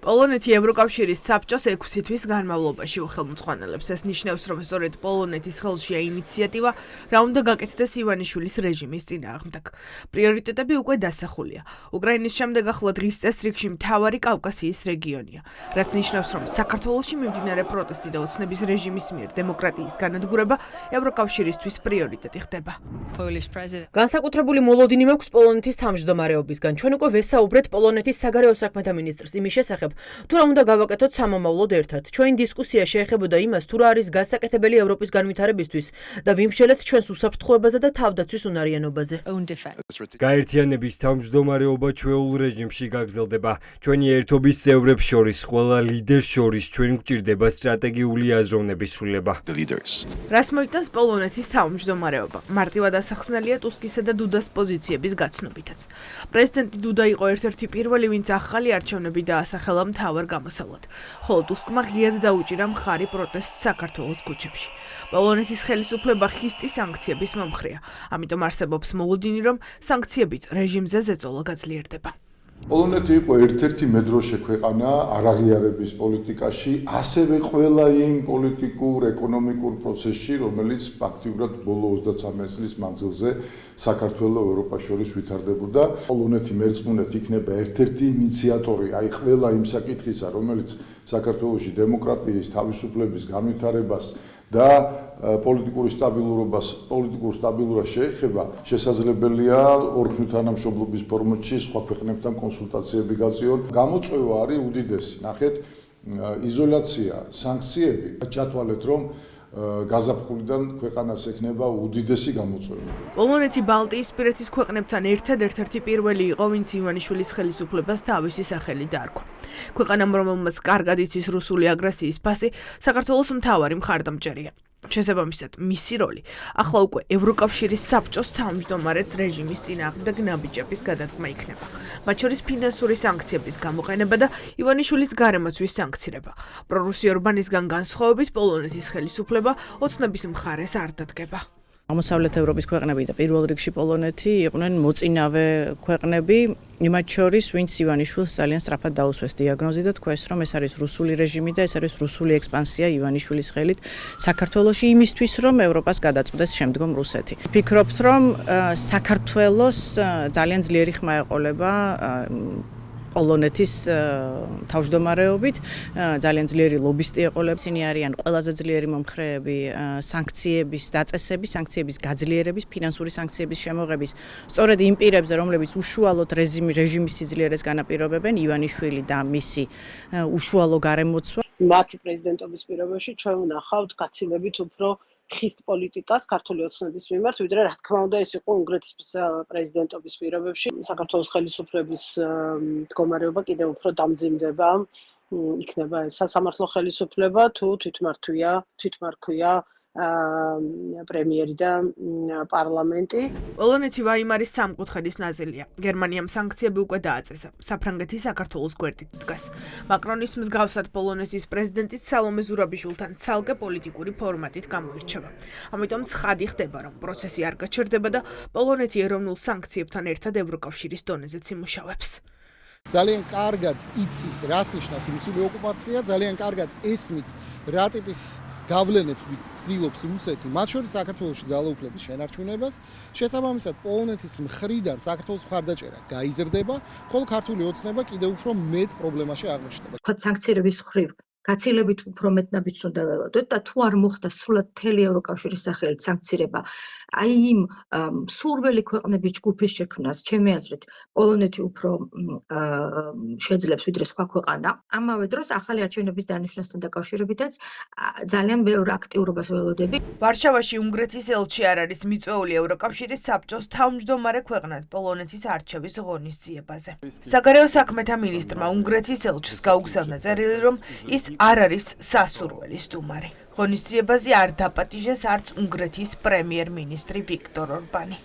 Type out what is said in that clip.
პოლონეთი ევროკავშირის საბჭოს 6 თვის განმავლობაში უხელმოწყალებს. ეს ნიშნავს, რომ სწორედ პოლონეთის ხელშია ინიციატივა, რა უნდა გაკეთდეს ივანიშვილის რეჟიმის წინააღმდეგ. პრიორიტეტები უკვე დასახულია. უკრაინის შემდეგ ახლა დღის წესრიგში მთავარი კავკასიის რეგიონია, რაც ნიშნავს, რომ საქართველოში მიმდინარე პროტესტი და ოცნების რეჟიმის მიერ დემოკრატიის განადგურება ევროკავშირისთვის პრიორიტეტი ხდება. განსაკუთრებული მოლოდინი მაქვს პოლონეთის თავმჯდომარეობისგან. ჩვენ უკვე ვესაუბრეთ პოლონეთის საგარეო საქმეთა მინისტრს იმის შესახებ, თუ რა უნდა გავაკეთოთ სამომავლოდ ერთად. ჩვენი დისკუსია შეეხებოდა იმას, თუ რა არის გასაკეთებელი ევროპის განვითარებისთვის და ვიმსჯელეთ ჩვენს უსაფრთხოებაზე და თავდაცვის უნარიანობაზე. გაერთიანების თავმჯდომარეობა ჩვეულ რეჟიმში გაგრძელდება. ჩვენი ერთობის წევრებს შორის, ყველა ლიდერს შორის ჩვენ გვჭირდება სტრატეგიული აზროვნების სრულება. რას მოიტანს პოლონეთის თავმჯდომარეობა? მარტივად ასახსნელია ტუსკისა და დუდას პოზიციების გაცნობითაც. პრეზიდენტი დუდა იყო ერთ-ერთი პირველი, ვინც ახალი არჩევნები დაასახელა მთავარ გამოსავლად, ხოლო ტუსკმა ღიად დაუჭირა მხარი პროტესტს საქართველოს ქუჩებში. პოლონეთის ხელისუფლება ხისტი სანქციების მომხრეა, ამიტომ არსებობს მოლოდინი, რომ სანქციებით რეჟიმზე ზეწოლა გაძლიერდება. პოლონეთი იყო ერთ-ერთი მედროშე ქვეყანა არაღიარების პოლიტიკაში, ასევე ყველა იმ პოლიტიკურ, ეკონომიკურ პროცესში, რომელიც ფაქტიურად ბოლო 23 წლის მანძილზე საქართველოს ევროპას შორის ვითარდებოდა. პოლონეთი მერწმუნეთ იქნება ერთ-ერთი ინიციატორი, აი ყველა იმ საკითხისა, რომელიც საქართველოში დემოკრატიის, თავისუფლების განვითარებას და პოლიტიკურ სტაბილურობას შეეხება, შესაძლებელია ორქნით თანამშრომლობის ფორმატში სხვა ქვეყნებთან კონსულტაციები გაწიონ. გამოწვევა არის უდიდესი. ნახეთ, იზოლაცია, სანქციები, ჩათვალეთ, რომ გაზაფხულიდან ქვეყანას ექნება უდიდესი გამოწვევა. პოლონეთი ბალტიისპირეთის ქვეყნებთან ერთ-ერთი პირველი იყო, ვინც ივანიშვილის ხელისუფლებას თავისი სახელი დაარქვა. ქვეყანამ, რომელმაც კარგად იცის რუსული აგრესიის ფასი, საქართველოს მთავარი მხარდამჭერია. შესაბამისად, მისი როლი ახლა უკვე ევროკავშირის საბჭოს თავმჯდომარედ რეჟიმის წინააღმდეგ ნაბიჯების გადადგმა იქნება. მათ შორის ფინანსური სანქციების გამოყენება და ივანიშვილის გარემოცვის სანქცირება. პრორუსი ორბანისგან განსხვავებით, პოლონეთის ხელისუფლება ოცნების მხარეს არ დადგება. აღმოსავლეთ ევროპის ქვეყნები და პირველ რიგში პოლონეთი იყვნენ მოწინავე ქვეყნები, იმათ შორის, ვინც ივანიშვილს ძალიან სწრაფად დაუსვეს დიაგნოზი და თქვეს, რომ ეს არის რუსული რეჟიმი და ეს არის რუსული ექსპანსია ივანიშვილის ხელით საქართველოში იმისთვის, რომ ევროპას გადაწყვეტს შემდგომ რუსეთი. ვფიქრობთ, რომ საქართველოს ძალიან ძლიერი ხმა ეყოლება პოლონეთის თავმჯდომარეობით, ძალიან ძლიერი ლობისტი ეყოლება. ისინი არიან ყველაზე ძლიერი მომხრეები სანქციების დაწესების, სანქციების გაძლიერების, ფინანსური სანქციების შემოღების. სწორედ იმ პირებზე, რომლებიც უშუალოდ რეჟიმის სიძლიერეს განაპირობებენ, ივანიშვილი და მისი უშუალო გარემოცვა. მათი პრეზიდენტობის პირობებში ჩვენ ვნახავთ გაცილებით უფრო ხისტ პოლიტიკას ქართული ოცნების მიმართ, ვიდრე რა თქმა უნდა ეს იყო უნგრეთის პრეზიდენტობის პირობებში. საქართველოს ხელისუფლების მდგომარეობა კიდევ უფრო დამძიმდება, იქნება ეს სასამართლო ხელისუფლება თუ თვითმარქვია პრემიერი და პარლამენტი. პოლონეთი ვაიმარის სამკუთხედის ნაწილია. გერმანიამ სანქციები უკვე დააწესა. საფრანგეთი საქართველოს გვერდით დგას. მაკრონის მსგავსად პოლონეთის პრეზიდენტიც სალომე ზურაბიშვილთან ცალკე პოლიტიკური ფორმატით გამოირჩევა. ამიტომ ცხადი ხდება, რომ პროცესი არ გაჩერდება და პოლონეთი ეროვნულ სანქციებთან ერთად ევროკავშირის დონეზეც იმუშავებს. ძალიან კარგად იცის, რას ნიშნავს რუსული ოკუპაცია, ძალიან კარგად ესმით რა ტიპის გავლენებს ცდილობს რუსეთი, მათ შორის საქართველოში ძალაუფლების შენარჩუნებას. შესაბამისად, პოლონეთის მხრიდან საქართველოს მხარდაჭერა გაიზრდება, ხოლო ქართული ოცნება კიდევ უფრო მეტ პრობლემაში აღმოჩნდება. თქვა სანქციების მხრივ გაცილებით უფრო მეტ ნაბიჯს უნდა ველოდოთ და თუ არ მოხდა სრულად მთელი ევროკავშირის სახელით სანქცირება, აი იმ სურველი ქვეყნების ჯგუფის შექმნას, ჩემი აზრით, პოლონეთი უფრო შეძლებს ვიდრე სხვა ქვეყანა. ამავე დროს ახალი არჩევნების დანიშვნასთან დაკავშირებითაც ძალიან ბევრ აქტიურობას ველოდები. ვარშავაში უნგრეთის ელჩი არ არის მიწვეული ევროკავშირის საბჭოს თავმჯდომარე ქვეყნად პოლონეთის არჩევის ღონისძიებაზე. საგარეო საქმეთა მინისტრმა უნგრეთის ელჩს გაუგზავნა წერილი, რომ ის არ არის სასურველის სტუმარი. ღონისძიებაზე არ დაპატიჟეს არც უნგრეთის პრემიერ-მინისტრი ვიქტორ ორბანი.